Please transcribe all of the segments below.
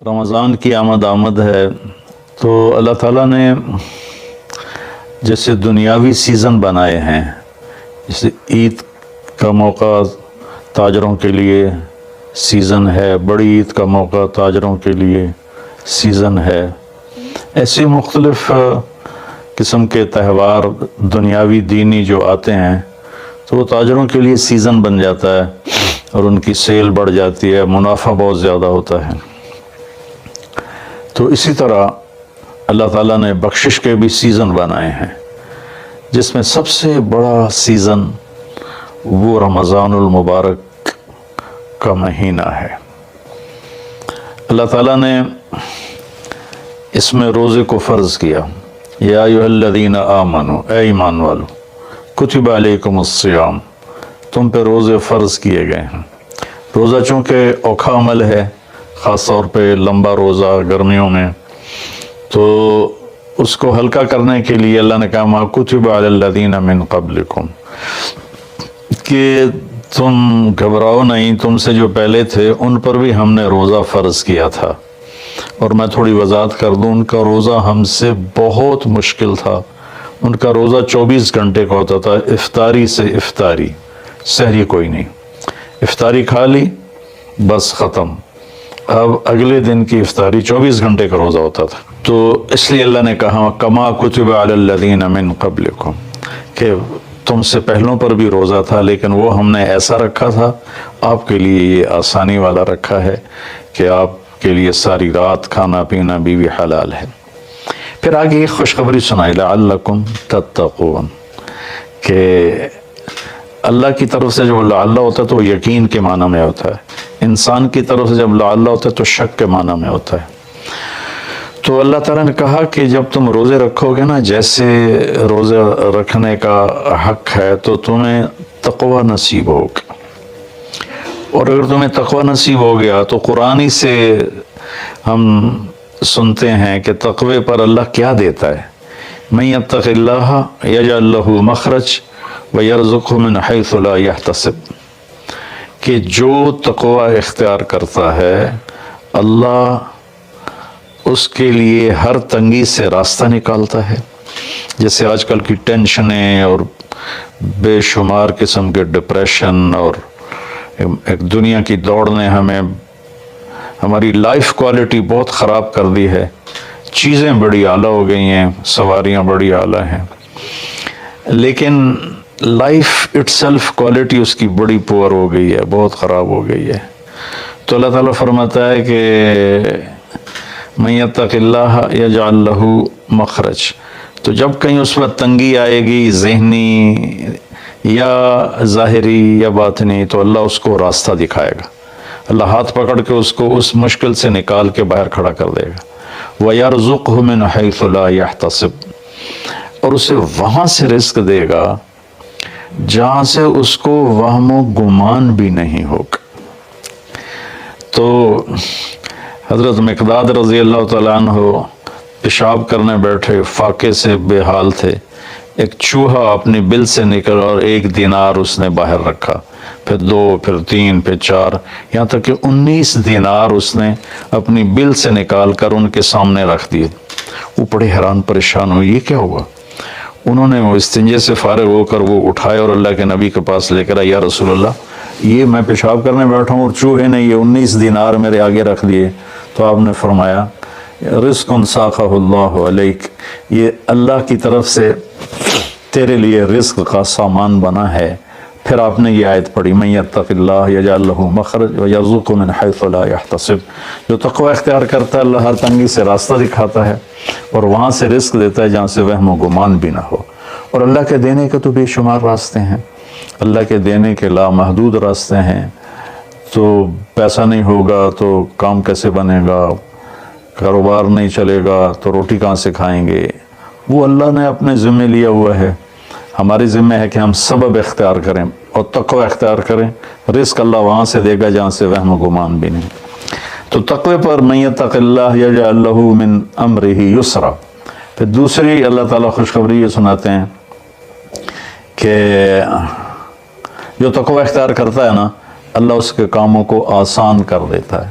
رمضان کی آمد ہے تو اللہ تعالیٰ نے جیسے دنیاوی سیزن بنائے ہیں، جیسے عید کا موقع تاجروں کے لیے سیزن ہے، بڑی عید کا موقع تاجروں کے لیے سیزن ہے، ایسے مختلف قسم کے تہوار دنیاوی دینی جو آتے ہیں تو وہ تاجروں کے لیے سیزن بن جاتا ہے اور ان کی سیل بڑھ جاتی ہے، منافع بہت زیادہ ہوتا ہے۔ تو اسی طرح اللہ تعالیٰ نے بخشش کے بھی سیزن بنائے ہیں، جس میں سب سے بڑا سیزن وہ رمضان المبارک کا مہینہ ہے۔ اللہ تعالیٰ نے اس میں روزے کو فرض کیا، یا ایھا الذین آمنوا، اے ایمان والو، کتب علیکم الصیام، تم پہ روزے فرض کیے گئے ہیں۔ روزہ چونکہ اوکھا عمل ہے، خاص طور پہ لمبا روزہ گرمیوں میں، تو اس کو ہلکا کرنے کے لیے اللہ نے کہا ما کتب علی الذین من قبلکم، کہ تم گھبراؤ نہیں، تم سے جو پہلے تھے ان پر بھی ہم نے روزہ فرض کیا تھا۔ اور میں تھوڑی وضاحت کر دوں، ان کا روزہ ہم سے بہت مشکل تھا۔ ان کا روزہ 24 گھنٹے کا ہوتا تھا، افطاری سے افطاری، سحری کوئی نہیں، افطاری کھا لی بس ختم، اب اگلے دن کی افطاری 24 گھنٹے کا روزہ ہوتا تھا۔ تو اس لیے اللہ نے کہا کما کتب علی الذین من قبلکم، کہ تم سے پہلوں پر بھی روزہ تھا، لیکن وہ ہم نے ایسا رکھا تھا، آپ کے لیے یہ آسانی والا رکھا ہے کہ آپ کے لیے ساری رات کھانا پینا بیوی حلال ہے۔ پھر آگے یہ خوشخبری سنائی لعلکم تتقون، کہ اللہ کی طرف سے جو لعل ہوتا ہے تو وہ یقین کے معنی میں ہوتا ہے، انسان کی طرف سے جب لعل ہوتا ہے تو شک کے معنی میں ہوتا ہے۔ تو اللہ تعالیٰ نے کہا کہ جب تم روزے رکھو گے نا، جیسے روزے رکھنے کا حق ہے تو تمہیں تقوی نصیب ہوگا، اور اگر تمہیں تقوی نصیب ہو گیا تو قرآن ہی سے ہم سنتے ہیں کہ تقوی پر اللہ کیا دیتا ہے، من یتق اللہ یجعل لہ مخرج ویرزقہ من حیث لا یحتسب، کہ جو تقوی اختیار کرتا ہے اللہ اس کے لیے ہر تنگی سے راستہ نکالتا ہے۔ جیسے آج کل کی ٹینشنیں اور بے شمار قسم کے ڈپریشن اور ایک دنیا کی دوڑ نے ہماری لائف کوالٹی بہت خراب کر دی ہے، چیزیں بڑی اعلیٰ ہو گئی ہیں، سواریاں بڑی اعلیٰ ہیں، لیکن لائف اٹ سیلف کوالٹی اس کی بڑی پور ہو گئی ہے، بہت خراب ہو گئی ہے۔ تو اللہ تعالیٰ فرماتا ہے کہ من یتق اللہ یجعل لہ مخرج، تو جب کہیں اس پر تنگی آئے گی ذہنی یا ظاہری یا باطنی تو اللہ اس کو راستہ دکھائے گا، اللہ ہاتھ پکڑ کے اس کو اس مشکل سے نکال کے باہر کھڑا کر دے گا۔ وَيَرْزُقْهُ مِنْ حَيْثُ لَا يَحْتَسِبْ، اور اسے وہاں سے رزق دے گا جہاں سے اس کو وہم و گمان بھی نہیں ہوگا۔ تو حضرت مقداد رضی اللہ تعالیٰ عنہ پیشاب کرنے بیٹھے، فاقے سے بے حال تھے، ایک چوہا اپنی بل سے نکل اور 1 دینار اس نے باہر رکھا، پھر 2، پھر 3، پھر 4، یہاں تک کہ 19 دینار اس نے اپنی بل سے نکال کر ان کے سامنے رکھ دیے۔ وہ بڑے حیران پریشان ہوئے، یہ کیا ہوا؟ انہوں نے وہ استنجے سے فارغ ہو کر وہ اٹھائے اور اللہ کے نبی کے پاس لے کر آئے، یا رسول اللہ یہ میں پیشاب کرنے بیٹھا ہوں اور چوہے نے یہ 19 دینار میرے آگے رکھ دیے۔ تو آپ نے فرمایا رزق ساقہ اللہ علیک، یہ اللہ کی طرف سے تیرے لیے رزق کا سامان بنا ہے۔ پھر آپ نے یہ آیت پڑھی من یتق اللہ یجعل لہ مخرج ویرزقہ من حیث لا یحتسب، جو تقوی اختیار کرتا ہے اللہ ہر تنگی سے راستہ دکھاتا ہے اور وہاں سے رزق دیتا ہے جہاں سے وہم و گمان بھی نہ ہو۔ اور اللہ کے دینے کے تو بے شمار راستے ہیں، اللہ کے دینے کے لامحدود راستے ہیں۔ تو پیسہ نہیں ہوگا تو کام کیسے بنے گا، کاروبار نہیں چلے گا تو روٹی کہاں سے کھائیں گے، وہ اللہ نے اپنے ذمہ لیا ہوا ہے۔ ہماری ذمہ ہے کہ ہم سبب اختیار کریں اور تقوی اختیار کریں، رزق اللہ وہاں سے دے گا جہاں سے وہم و گمان بھی نہیں۔ تو تقوی پر من یتق اللہ یجعل لہ من امرہ یسرا۔ پھر دوسری اللہ تعالیٰ خوشخبری یہ سناتے ہیں کہ جو تقوی اختیار کرتا ہے نا، اللہ اس کے کاموں کو آسان کر دیتا ہے،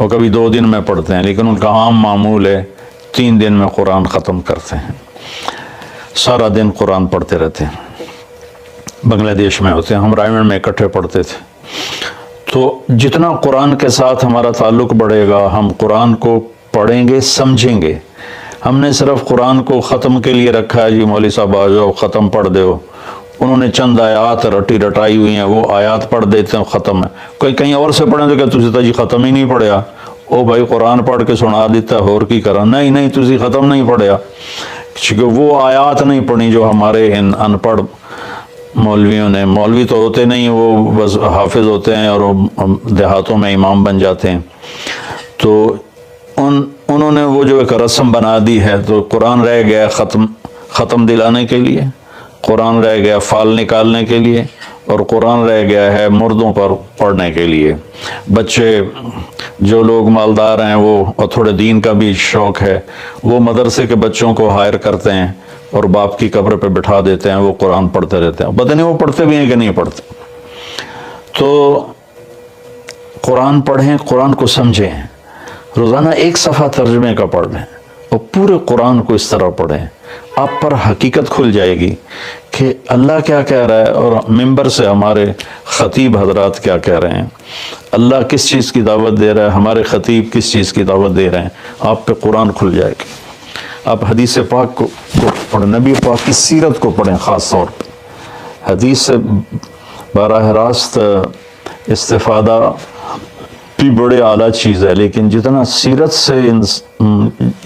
وہ کبھی 2 دن میں پڑھتے ہیں، لیکن ان کا عام معمول ہے 3 دن میں قرآن ختم کرتے ہیں، سارا دن قرآن پڑھتے رہتے ہیں۔ بنگلہ دیش میں ہوتے ہیں، ہم رائے میں اکٹھے پڑھتے تھے۔ تو جتنا قرآن کے ساتھ ہمارا تعلق بڑھے گا، ہم قرآن کو پڑھیں گے، سمجھیں گے۔ ہم نے صرف قرآن کو ختم کے لیے رکھا ہے، جی مولوی صاحب آ جاؤ ختم پڑھ دو، انہوں نے چند آیات رٹائی ہوئی ہیں، وہ آیات پڑھ دیتے ہیں، ختم ہے۔ کوئی کہیں اور سے پڑھیں تو کہ تجھے تو جی ختم ہی نہیں پڑھیا، او بھائی قرآن پڑھ کے سنا دیتا ہے، اور کی کرا؟ نہیں تجھے ختم نہیں پڑھیا، کیونکہ وہ آیات نہیں پڑھی جو ہمارے ان پڑھ مولویوں نے، مولوی تو ہوتے نہیں، وہ بس حافظ ہوتے ہیں اور دیہاتوں میں امام بن جاتے ہیں۔ تو انہوں نے وہ جو ایک رسم بنا دی ہے، تو قرآن رہ گیا ختم دلانے کے لیے، قرآن رہ گیا فال نکالنے کے لیے، اور قرآن رہ گیا ہے مردوں پر پڑھنے کے لیے۔ بچے جو لوگ مالدار ہیں وہ، اور تھوڑے دین کا بھی شوق ہے، وہ مدرسے کے بچوں کو ہائر کرتے ہیں اور باپ کی قبر پہ بٹھا دیتے ہیں، وہ قرآن پڑھتے رہتے ہیں، پتہ نہیں وہ پڑھتے بھی ہیں کہ نہیں پڑھتے۔ تو قرآن پڑھیں، قرآن کو سمجھیں، روزانہ 1 صفحہ ترجمے کا پڑھ لیں اور پورے قرآن کو اس طرح پڑھیں، آپ پر حقیقت کھل جائے گی کہ اللہ کیا کہہ رہا ہے، اور ممبر سے ہمارے خطیب حضرات کیا کہہ رہے ہیں، اللہ کس چیز کی دعوت دے رہا ہے، ہمارے خطیب کس چیز کی دعوت دے رہے ہیں، آپ پہ قرآن کھل جائے گی۔ آپ حدیث پاک کو پڑھیں، نبی پاک کی سیرت کو پڑھیں، خاص طور پہ حدیث سے براہ راست استفادہ بھی بڑے اعلیٰ چیز ہے، لیکن جتنا سیرت سے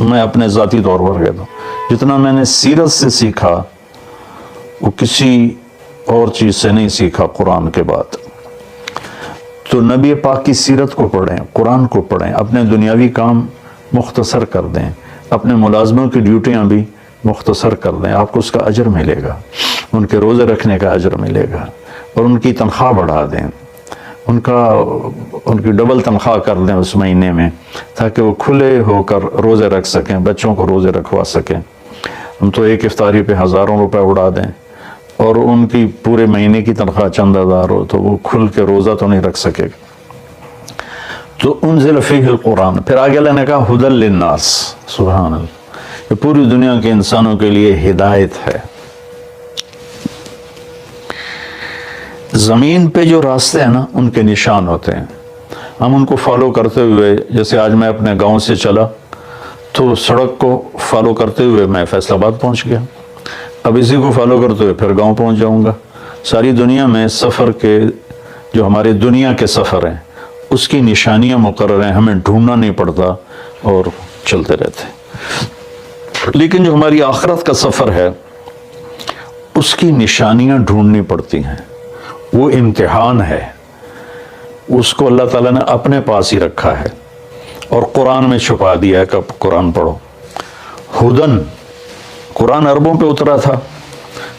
میں اپنے ذاتی طور پر کہتا ہوں، جتنا میں نے سیرت سے سیکھا وہ کسی اور چیز سے نہیں سیکھا قرآن کے بعد۔ تو نبی پاک کی سیرت کو پڑھیں، قرآن کو پڑھیں، اپنے دنیاوی کام مختصر کر دیں، اپنے ملازموں کی ڈیوٹیاں بھی مختصر کر دیں، آپ کو اس کا اجر ملے گا، ان کے روزے رکھنے کا اجر ملے گا، اور ان کی تنخواہ بڑھا دیں، ان کی ڈبل تنخواہ کر دیں اس مہینے میں، تاکہ وہ کھلے ہو کر روزے رکھ سکیں، بچوں کو روزے رکھوا سکیں۔ ہم تو ایک افطاری پہ 1000 روپے اڑا دیں، اور ان کی پورے مہینے کی تنخواہ چند ہزار ہو تو وہ کھل کے روزہ تو نہیں رکھ سکے گا۔ تو انزل فیہ القرآن، پھر آگے اللہ نے کہا ھدی للناس، سبحان اللہ، یہ پوری دنیا کے انسانوں کے لیے ہدایت ہے۔ زمین پہ جو راستے ہیں نا، ان کے نشان ہوتے ہیں، ہم ان کو فالو کرتے ہوئے، جیسے آج میں اپنے گاؤں سے چلا تو سڑک کو فالو کرتے ہوئے میں فیصل آباد پہنچ گیا، اب اسی کو فالو کرتے ہوئے پھر گاؤں پہنچ جاؤں گا۔ ساری دنیا میں سفر کے، جو ہمارے دنیا کے سفر ہیں، اس کی نشانیاں مقرر ہیں، ہمیں ڈھونڈنا نہیں پڑتا اور چلتے رہتے۔ لیکن جو ہماری آخرت کا سفر ہے، اس کی نشانیاں ڈھونڈنی پڑتی ہیں، وہ امتحان ہے، اس کو اللہ تعالیٰ نے اپنے پاس ہی رکھا ہے اور قرآن میں چھپا دیا ہے کہ قرآن پڑھو۔ ہدن، قرآن عربوں پہ اترا تھا،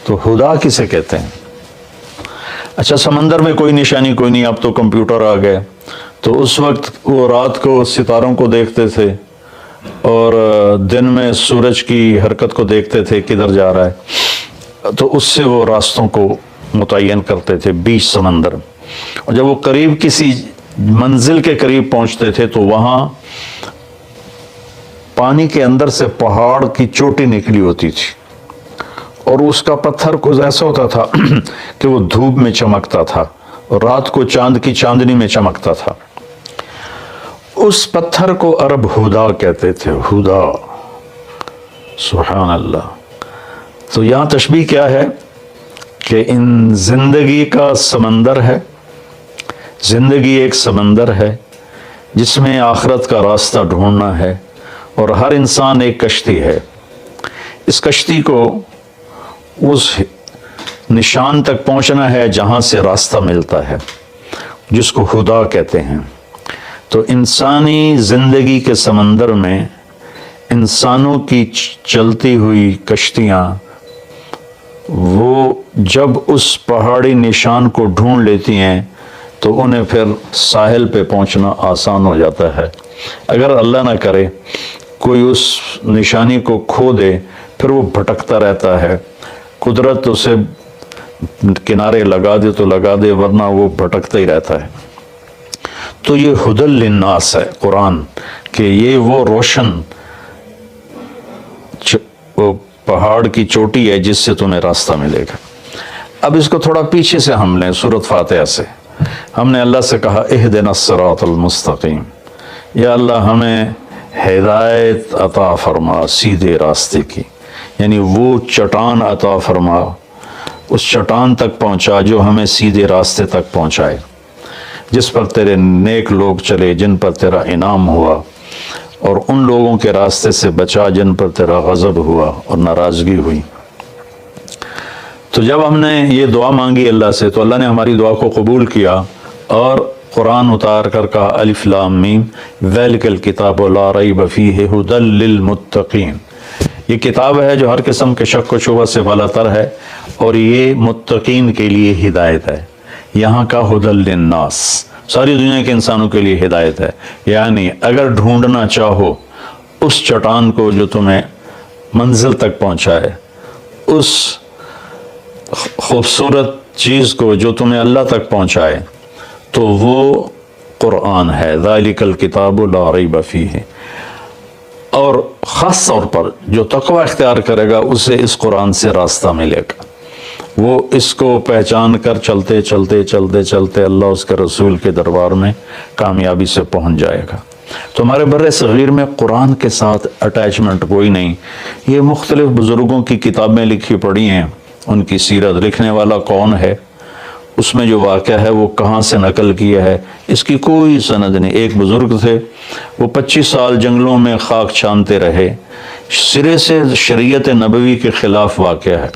تو ہدا کسے کہتے ہیں؟ اچھا، سمندر میں کوئی نشانی کوئی نہیں، اب تو کمپیوٹر آ گئے، تو اس وقت وہ رات کو ستاروں کو دیکھتے تھے اور دن میں سورج کی حرکت کو دیکھتے تھے کدھر جا رہا ہے، تو اس سے وہ راستوں کو متعین کرتے تھے بیچ سمندر۔ اور جب وہ قریب کسی منزل کے قریب پہنچتے تھے تو وہاں پانی کے اندر سے پہاڑ کی چوٹی نکلی ہوتی تھی، اور اس کا پتھر کچھ ایسا ہوتا تھا کہ وہ دھوپ میں چمکتا تھا اور رات کو چاند کی چاندنی میں چمکتا تھا۔ اس پتھر کو عرب ہدا کہتے تھے، ہدا، سبحان اللہ۔ تو یہاں تشبیہ کیا ہے کہ ان زندگی کا سمندر ہے، زندگی ایک سمندر ہے جس میں آخرت کا راستہ ڈھونڈنا ہے، اور ہر انسان ایک کشتی ہے، اس کشتی کو اس نشان تک پہنچنا ہے جہاں سے راستہ ملتا ہے، جس کو ہدا کہتے ہیں۔ تو انسانی زندگی کے سمندر میں انسانوں کی چلتی ہوئی کشتیاں، وہ جب اس پہاڑی نشان کو ڈھونڈ لیتی ہیں تو انہیں پھر ساحل پہ پہنچنا آسان ہو جاتا ہے۔ اگر اللہ نہ کرے کوئی اس نشانی کو کھو دے، پھر وہ بھٹکتا رہتا ہے، قدرت اسے کنارے لگا دے تو لگا دے، ورنہ وہ بھٹکتا ہی رہتا ہے۔ تو یہ ہدل للناس ہے قرآن، کہ یہ وہ روشن وہ پہاڑ کی چوٹی ہے جس سے تمہیں راستہ ملے گا۔ اب اس کو تھوڑا پیچھے سے ہم لیں، سورۃ فاتحہ سے ہم نے اللہ سے کہا اہدنا الصراط المستقیم، یا اللہ ہمیں ہدایت عطا فرما سیدھے راستے کی، یعنی وہ چٹان عطا فرما، اس چٹان تک پہنچا جو ہمیں سیدھے راستے تک پہنچائے، جس پر تیرے نیک لوگ چلے، جن پر تیرا انعام ہوا، اور ان لوگوں کے راستے سے بچا جن پر تیرا غضب ہوا اور ناراضگی ہوئی۔ تو جب ہم نے یہ دعا مانگی اللہ سے تو اللہ نے ہماری دعا کو قبول کیا اور قرآن اتار کر کہا الف لام میم ذالک الکتاب لا ریب فیہ ھدی للمتقین، یہ کتاب ہے جو ہر قسم کے شک و شبہ سے بالا تر ہے اور یہ متقین کے لیے ہدایت ہے۔ یہاں کا ھدی للناس ساری دنیا کے انسانوں کے لیے ہدایت ہے، یعنی اگر ڈھونڈنا چاہو اس چٹان کو جو تمہیں منزل تک پہنچائے، اس خوبصورت چیز کو جو تمہیں اللہ تک پہنچائے، تو وہ قرآن ہے، ذالک الکتاب لا ریب فیہ۔ اور خاص طور پر جو تقوی اختیار کرے گا اسے اس قرآن سے راستہ ملے گا، وہ اس کو پہچان کر چلتے چلتے چلتے چلتے اللہ اس کے رسول کے دربار میں کامیابی سے پہنچ جائے گا۔ تو ہمارے بر صغیر میں قرآن کے ساتھ اٹیچمنٹ کوئی نہیں۔ یہ مختلف بزرگوں کی کتابیں لکھی پڑھی ہیں، ان کی سیرت، لکھنے والا کون ہے، اس میں جو واقعہ ہے وہ کہاں سے نقل کیا ہے، اس کی کوئی سند نہیں۔ ایک بزرگ تھے، وہ 25 سال جنگلوں میں خاک چھانتے رہے، سرے سے شریعت نبوی کے خلاف واقعہ ہے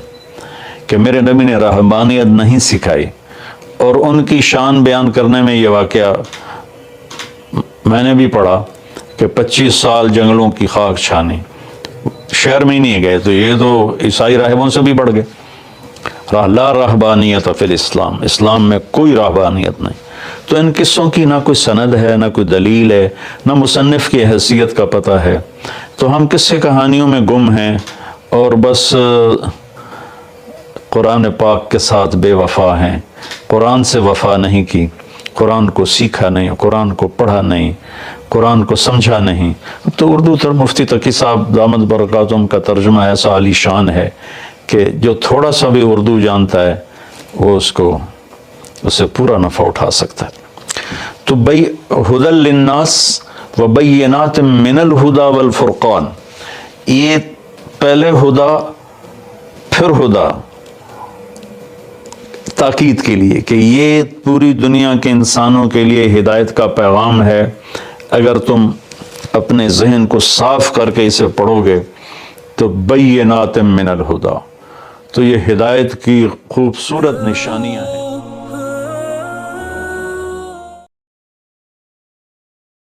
کہ میرے نبی نے رہبانیت نہیں سکھائی، اور ان کی شان بیان کرنے میں یہ واقعہ میں نے بھی پڑھا کہ 25 سال جنگلوں کی خاک چھانی، شہر میں ہی نہیں گئے، تو یہ تو عیسائی راہبوں سے بھی بڑھ گئے۔ لا رہبانیت فی الاسلام، اسلام میں کوئی رہبانیت نہیں۔ تو ان قصوں کی نہ کوئی سند ہے، نہ کوئی دلیل ہے، نہ مصنف کی حیثیت کا پتہ ہے، تو ہم قصے کہانیوں میں گم ہیں اور بس قرآن پاک کے ساتھ بے وفا ہیں۔ قرآن سے وفا نہیں کی، قرآن کو سیکھا نہیں، قرآن کو پڑھا نہیں، قرآن کو سمجھا نہیں۔ اب تو اردو تر مفتی تقی صاحب دامت برکاتہم کا ترجمہ ایسا عالی شان ہے کہ جو تھوڑا سا بھی اردو جانتا ہے وہ اسے پورا نفع اٹھا سکتا ہے۔ تو ھدی للناس وبینات من الہدی والفرقان، یہ پہلے ہدا پھر ہدا تاکید کے لیے کہ یہ پوری دنیا کے انسانوں کے لیے ہدایت کا پیغام ہے۔ اگر تم اپنے ذہن کو صاف کر کے اسے پڑھو گے تو بینات من الہدی، تو یہ ہدایت کی خوبصورت نشانیاں ہیں۔